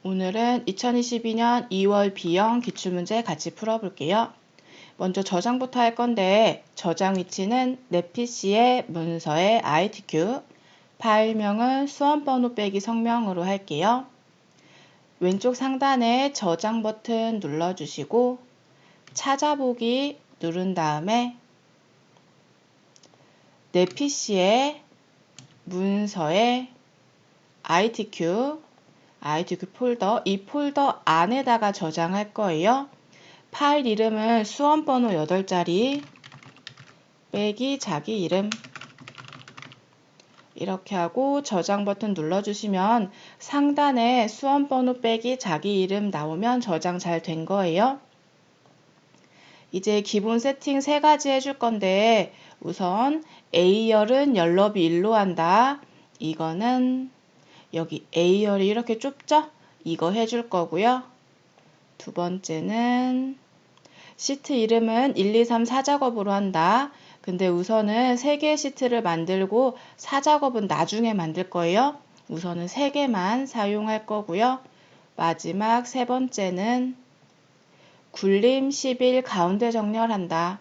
오늘은 2022년 2월 B형 기출문제 같이 풀어볼게요. 먼저 저장부터 할 건데 저장 위치는 내 PC의 문서의 ITQ, 파일명은 수험번호 빼기 성명으로 할게요. 왼쪽 상단에 저장 버튼 눌러주시고 찾아보기 누른 다음에 내 PC의 문서의 ITQ 폴더, 이 폴더 안에다가 저장할 거예요. 파일 이름은 수험번호 8자리 빼기 자기 이름 이렇게 하고 저장 버튼 눌러주시면 상단에 수험번호 빼기 자기 이름 나오면 저장 잘 된 거예요. 이제 기본 세팅 3가지 해줄 건데 우선 A열은 열너비 1로 한다. 이거는 여기 A열이 이렇게 좁죠? 이거 해줄 거고요. 두 번째는 시트 이름은 1, 2, 3, 4작업으로 한다. 근데 우선은 3개의 시트를 만들고 4작업은 나중에 만들 거예요. 우선은 3개만 사용할 거고요. 마지막 세 번째는 굴림 10일 가운데 정렬한다.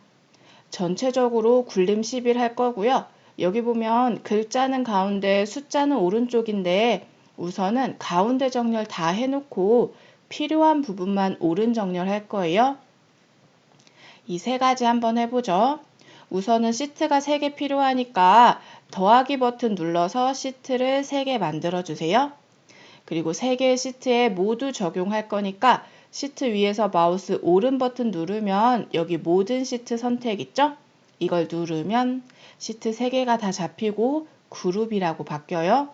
전체적으로 굴림 10일 할 거고요. 여기 보면 글자는 가운데 숫자는 오른쪽인데 우선은 가운데 정렬 다 해놓고 필요한 부분만 오른 정렬할 거예요. 이 3가지 한번 해보죠. 우선은 시트가 3개 필요하니까 더하기 버튼 눌러서 시트를 3개 만들어주세요. 그리고 3개의 시트에 모두 적용할 거니까 시트 위에서 마우스 오른 버튼 누르면 여기 모든 시트 선택 있죠? 이걸 누르면 시트 3개가 다 잡히고 그룹이라고 바뀌어요.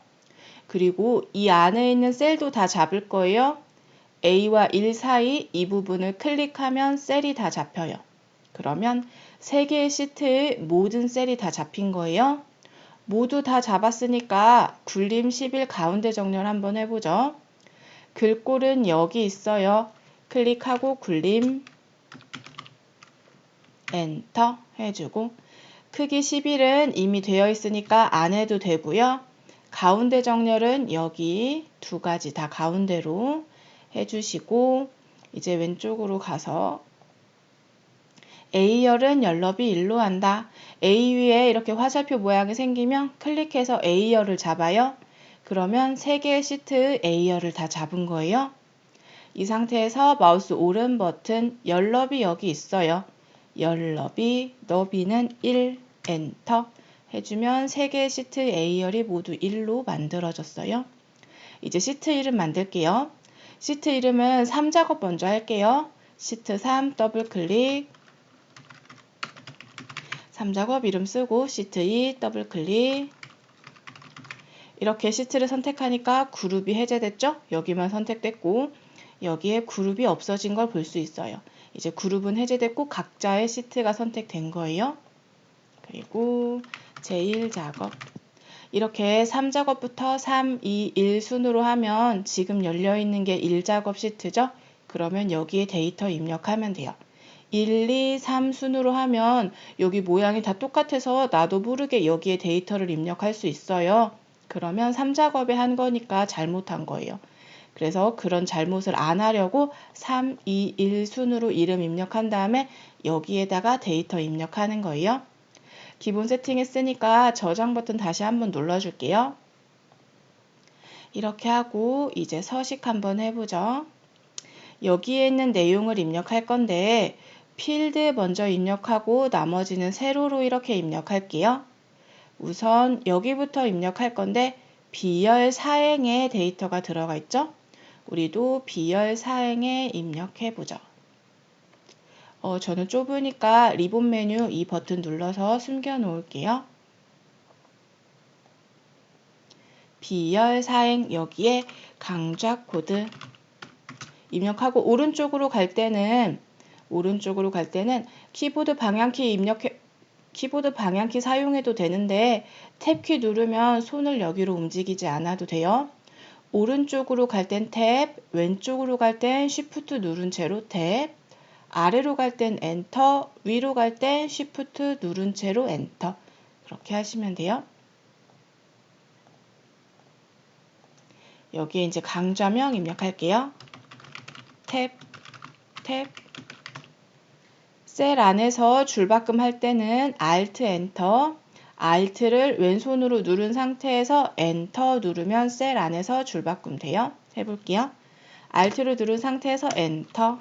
그리고 이 안에 있는 셀도 다 잡을 거예요. A와 1 사이 이 부분을 클릭하면 셀이 다 잡혀요. 그러면 3개의 시트의 모든 셀이 다 잡힌 거예요. 모두 다 잡았으니까 굴림 10일 가운데 정렬 한번 해보죠. 글꼴은 여기 있어요. 클릭하고 굴림 엔터 해주고 크기 11은 이미 되어 있으니까 안 해도 되고요. 가운데 정렬은 여기 2가지 다 가운데로 해주시고 이제 왼쪽으로 가서 A열은 열너비 1로 한다. A 위에 이렇게 화살표 모양이 생기면 클릭해서 A열을 잡아요. 그러면 3개의 시트 A열을 다 잡은 거예요. 이 상태에서 마우스 오른 버튼 열너비 여기 있어요. 열너비, 너비는 1, 엔터 해주면 3개의 시트 A열이 모두 1로 만들어졌어요. 이제 시트 이름 만들게요. 시트 이름은 3작업 먼저 할게요. 시트 3 더블 클릭 3작업 이름 쓰고 시트 2 더블 클릭 이렇게 시트를 선택하니까 그룹이 해제됐죠? 여기만 선택됐고 여기에 그룹이 없어진 걸 볼 수 있어요. 이제 그룹은 해제됐고 각자의 시트가 선택된 거예요. 그리고 제1작업 이렇게 3작업부터 3, 2, 1 순으로 하면 지금 열려있는 게 1작업 시트죠? 그러면 여기에 데이터 입력하면 돼요. 1, 2, 3 순으로 하면 여기 모양이 다 똑같아서 나도 모르게 여기에 데이터를 입력할 수 있어요. 그러면 3작업에 한 거니까 잘못한 거예요. 그래서 그런 잘못을 안 하려고 3, 2, 1 순으로 이름 입력한 다음에 여기에다가 데이터 입력하는 거예요. 기본 세팅 했으니까 저장 버튼 다시 한번 눌러줄게요. 이렇게 하고 이제 서식 한번 해보죠. 여기에 있는 내용을 입력할 건데 필드 먼저 입력하고 나머지는 세로로 이렇게 입력할게요. 우선 여기부터 입력할 건데 B열 사행에 데이터가 들어가 있죠? 우리도 B열 사행에 입력해보죠. 저는 좁으니까 리본 메뉴 이 버튼 눌러서 숨겨 놓을게요. B열 사행 여기에 강좌 코드 입력하고 오른쪽으로 갈 때는 키보드 방향키 사용해도 되는데 탭키 누르면 손을 여기로 움직이지 않아도 돼요. 오른쪽으로 갈 땐 탭, 왼쪽으로 갈 땐 쉬프트 누른 채로 탭, 아래로 갈 땐 엔터, 위로 갈 땐 쉬프트 누른 채로 엔터. 그렇게 하시면 돼요. 여기에 이제 강좌명 입력할게요. 탭, 탭. 셀 안에서 줄바꿈 할 때는 Alt, 엔터, Alt를 왼손으로 누른 상태에서 엔터 누르면 셀 안에서 줄바꿈 돼요. 해볼게요. Alt를 누른 상태에서 엔터,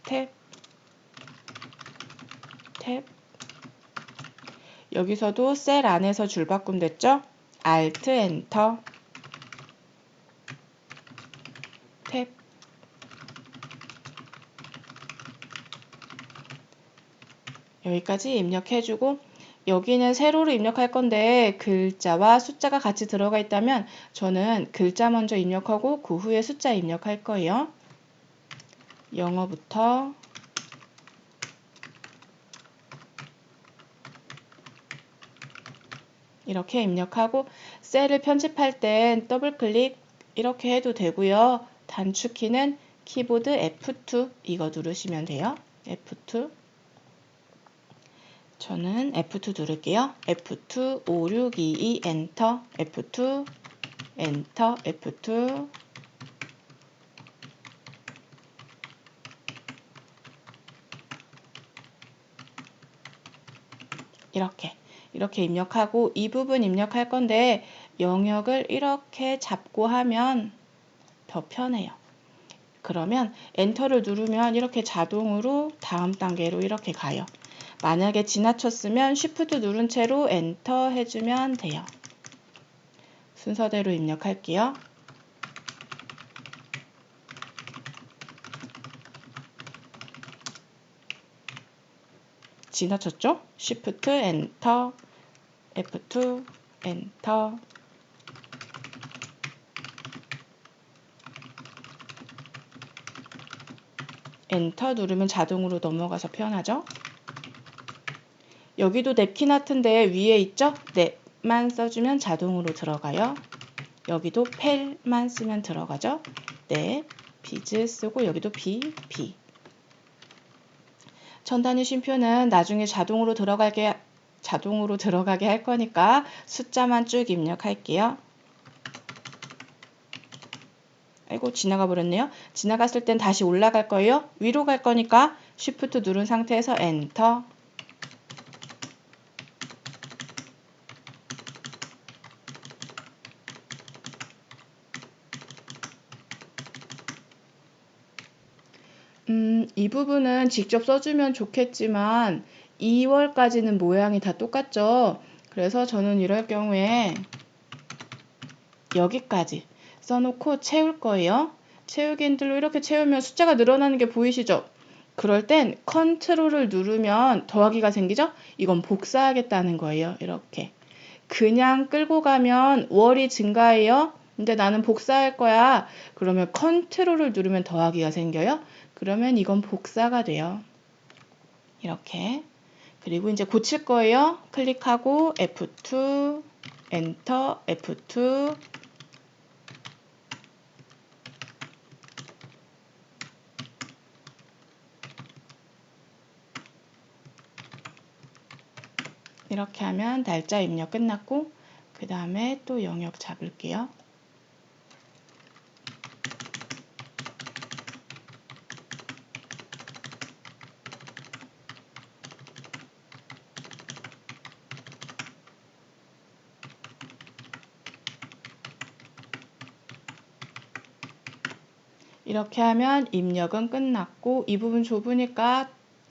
탭, 탭. 여기서도 셀 안에서 줄바꿈 됐죠? Alt, 엔터, 탭. 여기까지 입력해주고 여기는 세로로 입력할 건데 글자와 숫자가 같이 들어가 있다면 저는 글자 먼저 입력하고 그 후에 숫자 입력할 거예요. 영어부터 이렇게 입력하고 셀을 편집할 땐 더블클릭 이렇게 해도 되고요. 단축키는 키보드 F2 이거 누르시면 돼요. F2. 저는 F2 누를게요. F2 5622 엔터 F2 엔터 F2 이렇게 입력하고 이 부분 입력할 건데 영역을 이렇게 잡고 하면 더 편해요. 그러면 엔터를 누르면 이렇게 자동으로 다음 단계로 이렇게 가요. 만약에 지나쳤으면 Shift 누른 채로 엔터 해주면 돼요. 순서대로 입력할게요. 지나쳤죠? Shift 엔터 F2 엔터 엔터 누르면 자동으로 넘어가서 편하죠? 여기도 냅킨 아트인데 위에 있죠? 냅만 써주면 자동으로 들어가요. 여기도 펠만 쓰면 들어가죠? 냅, 비즈 쓰고 여기도 비. 천 단위 쉼표는 나중에 자동으로 들어가게 할 거니까 숫자만 쭉 입력할게요. 아이고 지나가 버렸네요. 지나갔을 땐 다시 올라갈 거예요. 위로 갈 거니까 Shift 누른 상태에서 엔터. 이 부분은 직접 써주면 좋겠지만 2월까지는 모양이 다 똑같죠. 그래서 저는 이럴 경우에 여기까지 써놓고 채울 거예요. 채우기 핸들로 이렇게 채우면 숫자가 늘어나는 게 보이시죠? 그럴 땐 컨트롤을 누르면 더하기가 생기죠? 이건 복사하겠다는 거예요. 이렇게. 그냥 끌고 가면 월이 증가해요. 근데 나는 복사할 거야. 그러면 컨트롤을 누르면 더하기가 생겨요. 그러면 이건 복사가 돼요. 이렇게. 그리고 이제 고칠 거예요. 클릭하고 F2, 엔터, F2. 이렇게 하면 날짜 입력 끝났고 그 다음에 또 영역 잡을게요. 이렇게 하면 입력은 끝났고 이 부분 좁으니까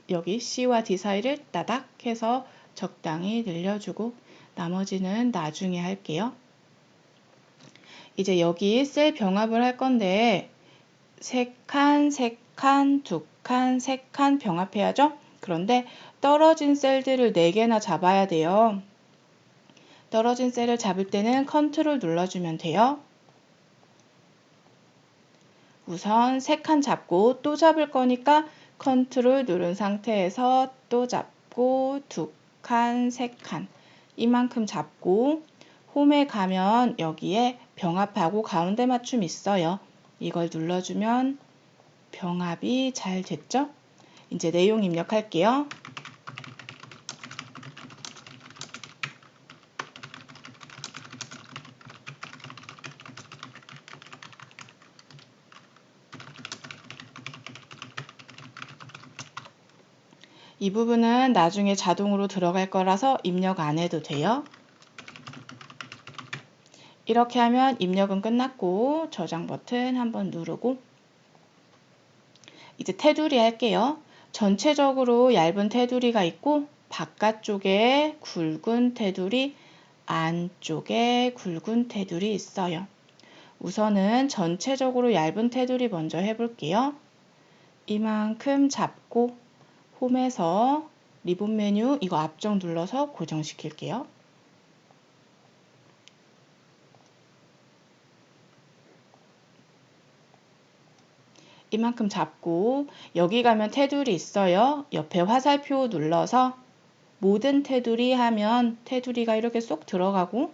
여기 C와 D 사이를 따닥 해서 적당히 늘려주고 나머지는 나중에 할게요. 이제 여기 셀 병합을 할 건데 3칸, 3칸, 2칸, 3칸 병합해야죠. 그런데 떨어진 셀들을 4개나 잡아야 돼요. 떨어진 셀을 잡을 때는 컨트롤 눌러주면 돼요. 우선 3칸 잡고 또 잡을 거니까 컨트롤 누른 상태에서 또 잡고 2칸, 3칸 이만큼 잡고 홈에 가면 여기에 병합하고 가운데 맞춤 있어요. 이걸 눌러주면 병합이 잘 됐죠? 이제 내용 입력할게요. 이 부분은 나중에 자동으로 들어갈 거라서 입력 안 해도 돼요. 이렇게 하면 입력은 끝났고 저장 버튼 한번 누르고 이제 테두리 할게요. 전체적으로 얇은 테두리가 있고 바깥쪽에 굵은 테두리, 안쪽에 굵은 테두리 있어요. 우선은 전체적으로 얇은 테두리 먼저 해볼게요. 이만큼 잡고 홈에서 리본 메뉴 이거 앞정 눌러서 고정시킬게요. 이만큼 잡고 여기 가면 테두리 있어요. 옆에 화살표 눌러서 모든 테두리 하면 테두리가 이렇게 쏙 들어가고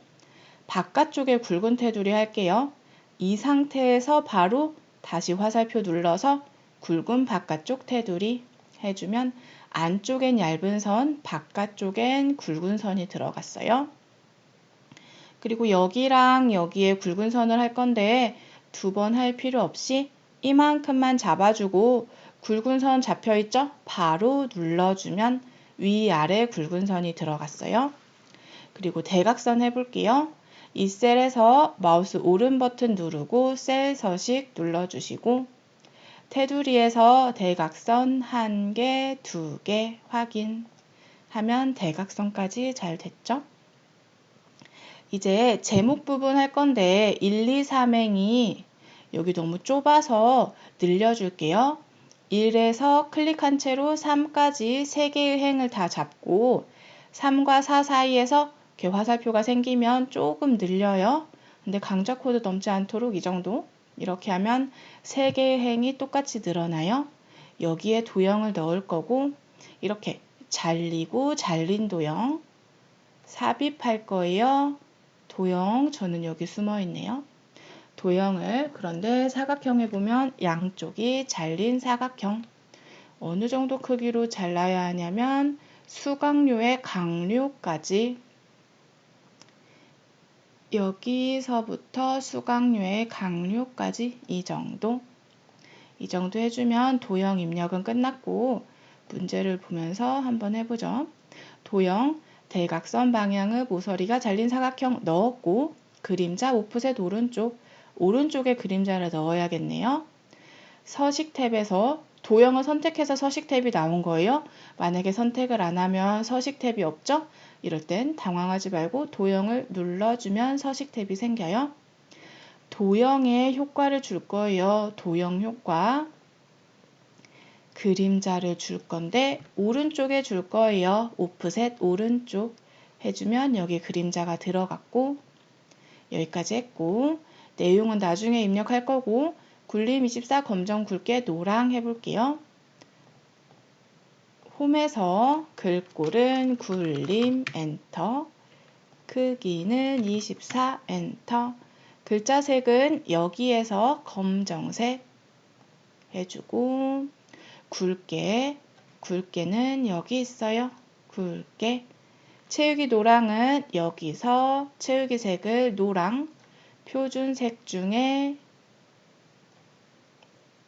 바깥쪽에 굵은 테두리 할게요. 이 상태에서 바로 다시 화살표 눌러서 굵은 바깥쪽 테두리 해주면 안쪽엔 얇은 선, 바깥쪽엔 굵은 선이 들어갔어요. 그리고 여기랑 여기에 굵은 선을 할 건데 두 번 할 필요 없이 이만큼만 잡아주고 굵은 선 잡혀있죠? 바로 눌러주면 위아래 굵은 선이 들어갔어요. 그리고 대각선 해볼게요. 이 셀에서 마우스 오른 버튼 누르고 셀 서식 눌러주시고 테두리에서 대각선 1개, 2개 확인하면 대각선까지 잘 됐죠? 이제 제목 부분 할 건데 1, 2, 3행이 여기 너무 좁아서 늘려줄게요. 1에서 클릭한 채로 3까지 3개의 행을 다 잡고 3과 4 사이에서 이렇게 화살표가 생기면 조금 늘려요. 근데 강좌 코드 넘지 않도록 이 정도. 이렇게 하면 3개의 행이 똑같이 늘어나요. 여기에 도형을 넣을 거고 이렇게 잘리고 잘린 도형 삽입할 거예요. 도형 저는 여기 숨어 있네요. 도형을 그런데 사각형에 보면 양쪽이 잘린 사각형 어느 정도 크기로 잘라야 하냐면 수각류의 각류까지 여기서부터 수각류의 각류까지 이 정도 해주면 도형 입력은 끝났고 문제를 보면서 한번 해보죠. 도형 대각선 방향의 모서리가 잘린 사각형 넣었고 그림자 오프셋 오른쪽에 그림자를 넣어야겠네요. 서식 탭에서 도형을 선택해서 서식 탭이 나온 거예요. 만약에 선택을 안 하면 서식 탭이 없죠? 이럴 땐 당황하지 말고 도형을 눌러주면 서식 탭이 생겨요. 도형에 효과를 줄 거예요. 도형 효과. 그림자를 줄 건데 오른쪽에 줄 거예요. 오프셋 오른쪽 해주면 여기 그림자가 들어갔고 여기까지 했고 내용은 나중에 입력할 거고 굴림 24 검정 굵게 노랑 해볼게요. 홈에서 글꼴은 굴림 엔터 크기는 24 엔터 글자 색은 여기에서 검정색 해주고 굵게는 여기 있어요. 굵게 채우기 노랑은 여기서 채우기 색을 노랑 표준색 중에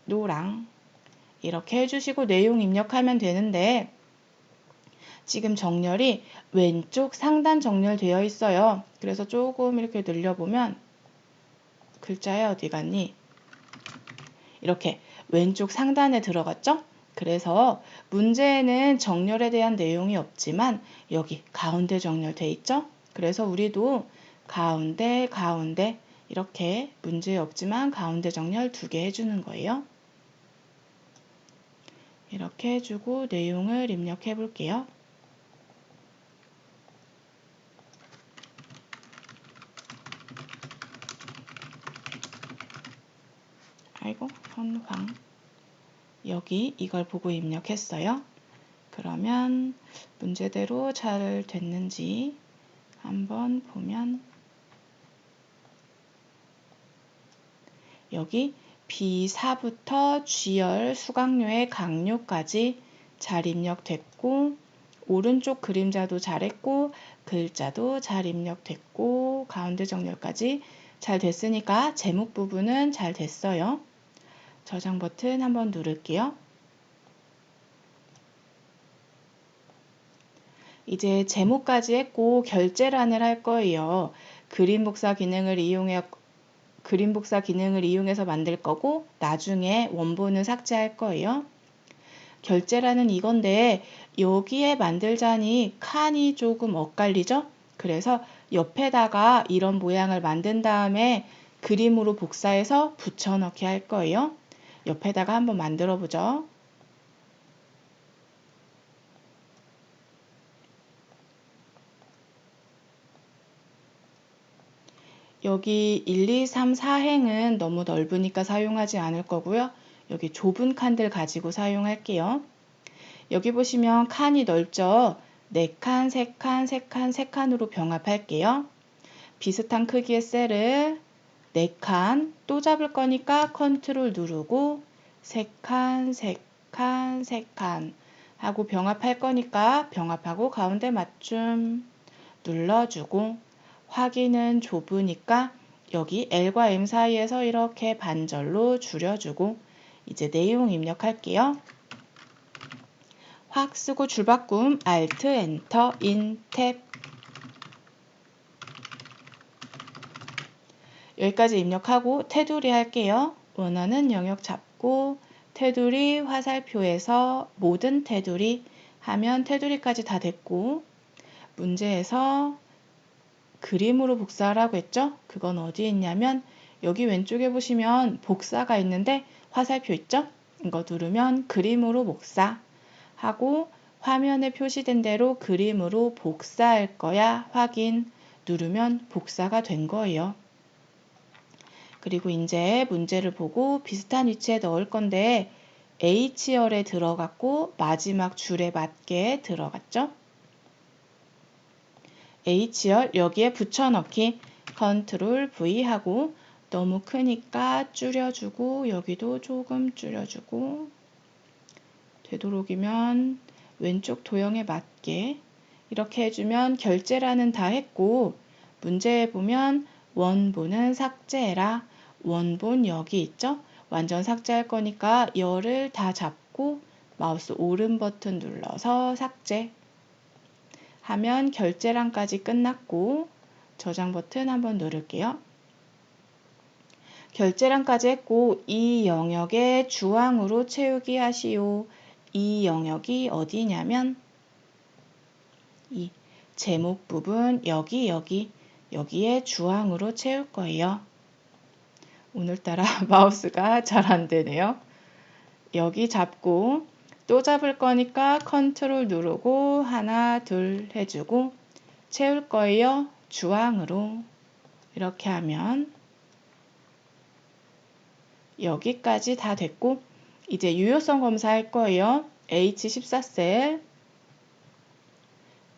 노랑 이렇게 해주시고 내용 입력하면 되는데 지금 정렬이 왼쪽 상단 정렬되어 있어요. 그래서 조금 이렇게 늘려보면 글자에 어디 갔니? 이렇게 왼쪽 상단에 들어갔죠? 그래서 문제에는 정렬에 대한 내용이 없지만 여기 가운데 정렬돼 있죠? 그래서 우리도 가운데 이렇게 문제 없지만 가운데 정렬 2개 해주는 거예요. 이렇게 해주고 내용을 입력해 볼게요. 아이고 선황 여기 이걸 보고 입력했어요. 그러면 문제대로 잘 됐는지 한번 보면 여기 B4부터 G열 수각류의 각류까지 잘 입력됐고 오른쪽 그림자도 잘했고 글자도 잘 입력됐고 가운데 정렬까지 잘 됐으니까 제목 부분은 잘 됐어요. 저장 버튼 한번 누를게요. 이제 제목까지 했고 결제란을 할 거예요. 그림 복사 기능을 이용해서 만들 거고 나중에 원본을 삭제할 거예요. 결제란은 이건데 여기에 만들자니 칸이 조금 엇갈리죠? 그래서 옆에다가 이런 모양을 만든 다음에 그림으로 복사해서 붙여넣기 할 거예요. 옆에다가 한번 만들어 보죠. 여기 1, 2, 3, 4행은 너무 넓으니까 사용하지 않을 거고요. 여기 좁은 칸들 가지고 사용할게요. 여기 보시면 칸이 넓죠? 4칸, 3칸, 3칸, 3칸으로 병합할게요. 비슷한 크기의 셀을 4칸 또 잡을 거니까 컨트롤 누르고 3칸, 3칸, 3칸 하고 병합할 거니까 병합하고 가운데 맞춤 눌러주고 확인은 좁으니까 여기 L과 M 사이에서 이렇게 반절로 줄여주고 이제 내용 입력할게요. 확 쓰고 줄바꿈 Alt, Enter, In, Tab 여기까지 입력하고 테두리 할게요. 원하는 영역 잡고 테두리 화살표에서 모든 테두리 하면 테두리까지 다 됐고 문제에서 그림으로 복사하라고 했죠? 그건 어디에 있냐면 여기 왼쪽에 보시면 복사가 있는데 화살표 있죠? 이거 누르면 그림으로 복사 하고 화면에 표시된 대로 그림으로 복사할 거야 확인 누르면 복사가 된 거예요. 그리고 이제 문제를 보고 비슷한 위치에 넣을 건데 H열에 들어갔고 마지막 줄에 맞게 들어갔죠? H열 여기에 붙여넣기 컨트롤 V 하고 너무 크니까 줄여주고 여기도 조금 줄여주고 되도록이면 왼쪽 도형에 맞게 이렇게 해주면 결제란은 다 했고 문제에 보면 원본은 삭제해라. 원본 여기 있죠? 완전 삭제할 거니까 열을 다 잡고 마우스 오른 버튼 눌러서 삭제 하면 결제란까지 끝났고 저장 버튼 한번 누를게요. 결제란까지 했고 이 영역에 주황으로 채우기 하시오. 이 영역이 어디냐면 이 제목 부분 여기에 주황으로 채울 거예요. 오늘따라 마우스가 잘 안 되네요. 여기 잡고 또 잡을 거니까 컨트롤 누르고 하나 둘 해주고 채울 거예요. 주황으로 이렇게 하면 여기까지 다 됐고 이제 유효성 검사할 거예요. H14셀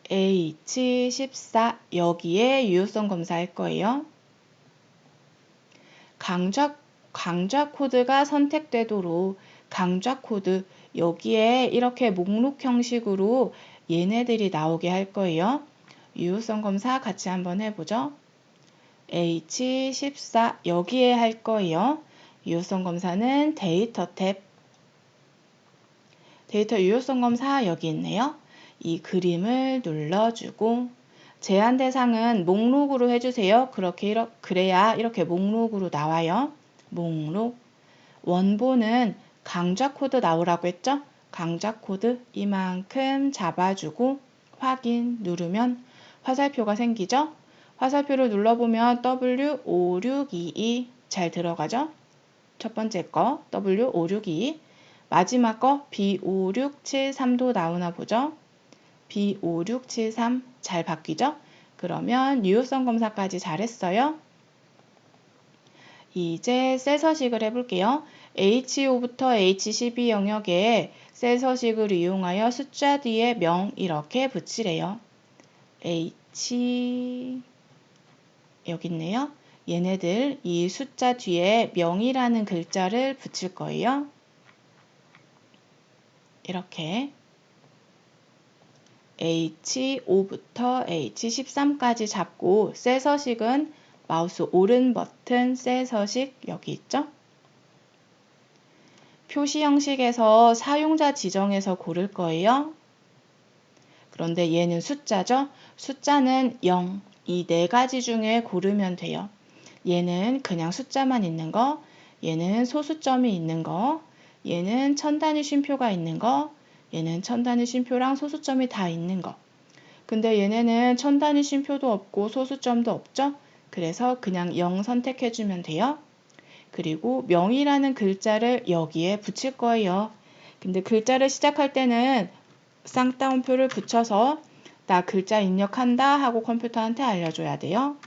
H14 여기에 유효성 검사할 거예요. 강좌 코드가 선택되도록 강좌 코드 여기에 이렇게 목록 형식으로 얘네들이 나오게 할 거예요. 유효성 검사 같이 한번 해보죠. H14 여기에 할 거예요. 유효성 검사는 데이터 탭 데이터 유효성 검사 여기 있네요. 이 그림을 눌러주고 제한 대상은 목록으로 해주세요. 그래야 이렇게 목록으로 나와요. 목록 원본은 강좌 코드 나오라고 했죠? 강좌 코드 이만큼 잡아주고 확인 누르면 화살표가 생기죠? 화살표를 눌러보면 W5622 잘 들어가죠? 첫 번째 거 W5622 마지막 거 B5673도 나오나 보죠? B5673 잘 바뀌죠? 그러면 유효성 검사까지 잘했어요. 이제 셀 서식을 해볼게요. H5부터 H12 영역에 셀 서식을 이용하여 숫자 뒤에 명 이렇게 붙이래요. H 여기 있네요. 얘네들 이 숫자 뒤에 명이라는 글자를 붙일 거예요. 이렇게 H5부터 H13까지 잡고 셀 서식은 마우스 오른 버튼 셀 서식 여기 있죠? 표시 형식에서 사용자 지정에서 고를 거예요. 그런데 얘는 숫자죠. 숫자는 0, 이 네 가지 중에 고르면 돼요. 얘는 그냥 숫자만 있는 거, 얘는 소수점이 있는 거, 얘는 천 단위 쉼표가 있는 거, 얘는 천 단위 쉼표랑 소수점이 다 있는 거. 근데 얘네는 천 단위 쉼표도 없고 소수점도 없죠? 그래서 그냥 0 선택해주면 돼요. 그리고 명이라는 글자를 여기에 붙일 거예요. 근데 글자를 시작할 때는 쌍따옴표를 붙여서 나 글자 입력한다 하고 컴퓨터한테 알려줘야 돼요.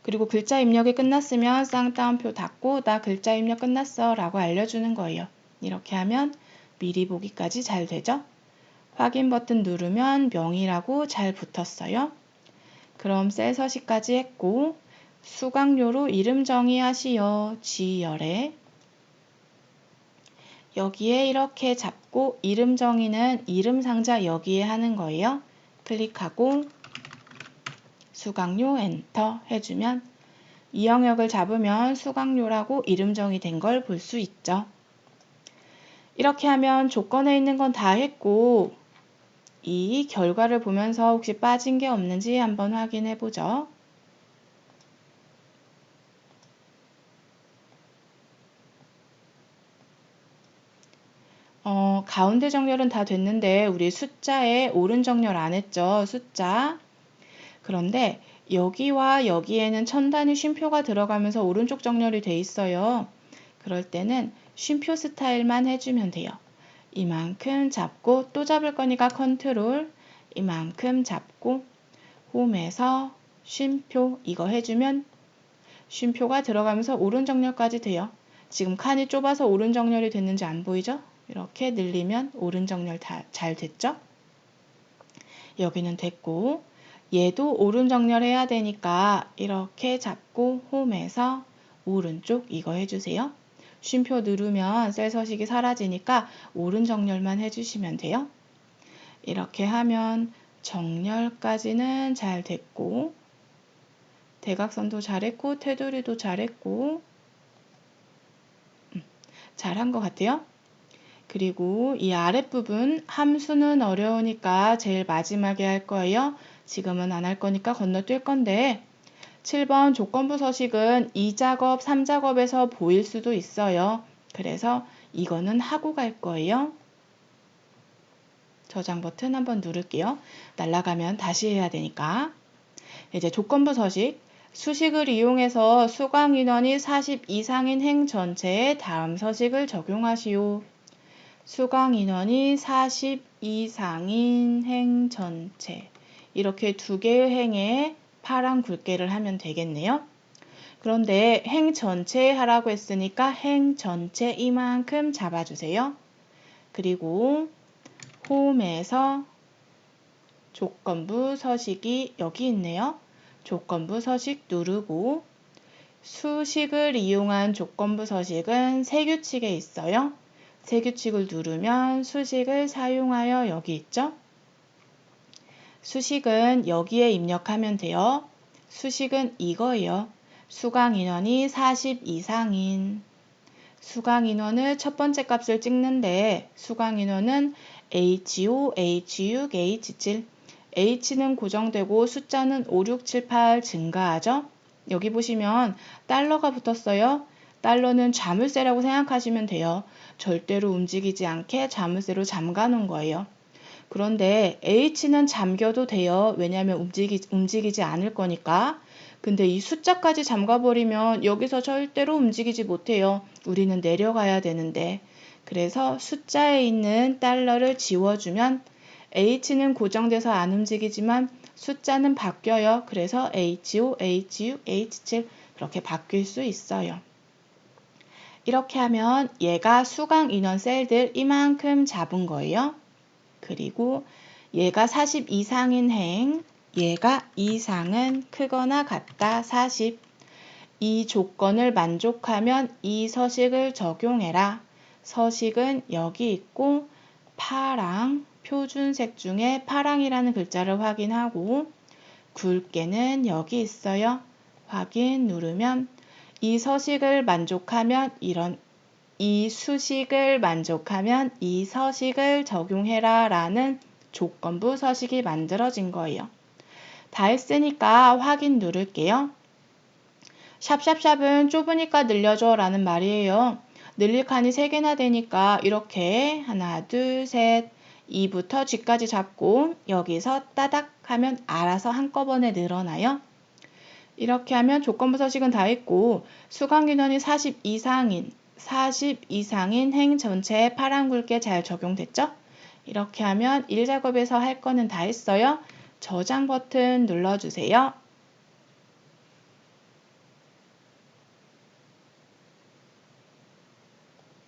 그리고 글자 입력이 끝났으면 쌍따옴표 닫고 나 글자 입력 끝났어 라고 알려주는 거예요. 이렇게 하면 미리 보기까지 잘 되죠? 확인 버튼 누르면 명이라고 잘 붙었어요. 그럼 셀 서식까지 했고 수강료로 이름 정의하시오. G열에 여기에 이렇게 잡고 이름 정의는 이름 상자 여기에 하는 거예요. 클릭하고 수강료 엔터 해주면 이 영역을 잡으면 수강료라고 이름 정의된 걸 볼 수 있죠. 이렇게 하면 조건에 있는 건 다 했고 이 결과를 보면서 혹시 빠진 게 없는지 한번 확인해 보죠. 가운데 정렬은 다 됐는데 우리 숫자에 오른 정렬 안 했죠. 숫자. 그런데 여기와 여기에는 천 단위 쉼표가 들어가면서 오른쪽 정렬이 돼 있어요. 그럴 때는 쉼표 스타일만 해주면 돼요. 이만큼 잡고 또 잡을 거니까 컨트롤 이만큼 잡고 홈에서 쉼표 이거 해주면 쉼표가 들어가면서 오른 정렬까지 돼요. 지금 칸이 좁아서 오른 정렬이 됐는지 안 보이죠? 이렇게 늘리면 오른 정렬 다 잘 됐죠? 여기는 됐고 얘도 오른 정렬해야 되니까 이렇게 잡고 홈에서 오른쪽 이거 해주세요. 쉼표 누르면 셀 서식이 사라지니까 오른 정렬만 해주시면 돼요. 이렇게 하면 정렬까지는 잘 됐고 대각선도 잘했고 테두리도 잘했고 잘한 것 같아요. 그리고 이 아랫부분 함수는 어려우니까 제일 마지막에 할 거예요. 지금은 안 할 거니까 건너뛸 건데 7번 조건부 서식은 2작업, 3작업에서 보일 수도 있어요. 그래서 이거는 하고 갈 거예요. 저장 버튼 한번 누를게요. 날아가면 다시 해야 되니까. 이제 조건부 서식. 수식을 이용해서 수강 인원이 40 이상인 행 전체에 다음 서식을 적용하시오. 수강 인원이 40 이상인 행 전체. 이렇게 두 개의 행에 파란 굵게를 하면 되겠네요. 그런데 행 전체 하라고 했으니까 행 전체 이만큼 잡아주세요. 그리고 홈에서 조건부 서식이 여기 있네요. 조건부 서식 누르고 수식을 이용한 조건부 서식은 세 규칙에 있어요. 세 규칙을 누르면 수식을 사용하여 여기 있죠. 수식은 여기에 입력하면 돼요. 수식은 이거예요. 수강 인원이 40 이상인 수강 인원을 첫 번째 값을 찍는데 수강 인원은 H5, H6, H7 H는 고정되고 숫자는 5, 6, 7, 8 증가하죠. 여기 보시면 달러가 붙었어요. 달러는 자물쇠라고 생각하시면 돼요. 절대로 움직이지 않게 자물쇠로 잠가 놓은 거예요. 그런데 H는 잠겨도 돼요. 왜냐하면 움직이지 않을 거니까. 근데 이 숫자까지 잠가버리면 여기서 절대로 움직이지 못해요. 우리는 내려가야 되는데. 그래서 숫자에 있는 달러를 지워주면 H는 고정돼서 안 움직이지만 숫자는 바뀌어요. 그래서 H5, H6, H7 그렇게 바뀔 수 있어요. 이렇게 하면 얘가 수강 인원 셀들 이만큼 잡은 거예요. 그리고 얘가 40 이상인 행, 얘가 이상은 크거나 같다 40. 이 조건을 만족하면 이 서식을 적용해라. 서식은 여기 있고 파랑, 표준색 중에 파랑이라는 글자를 확인하고 굵게는 여기 있어요. 확인 누르면 이 서식을 만족하면 이 수식을 만족하면 이 서식을 적용해라 라는 조건부 서식이 만들어진 거예요. 다 했으니까 확인 누를게요. 샵샵샵은 좁으니까 늘려줘 라는 말이에요. 늘릴 칸이 3개나 되니까 이렇게 하나, 둘, 셋, 2부터 G까지 잡고 여기서 따닥 하면 알아서 한꺼번에 늘어나요. 이렇게 하면 조건부 서식은 다 했고 수강인원이 40 이상인 행 전체에 파란 굵게 잘 적용됐죠? 이렇게 하면 1작업에서 할 거는 다 했어요. 저장 버튼 눌러주세요.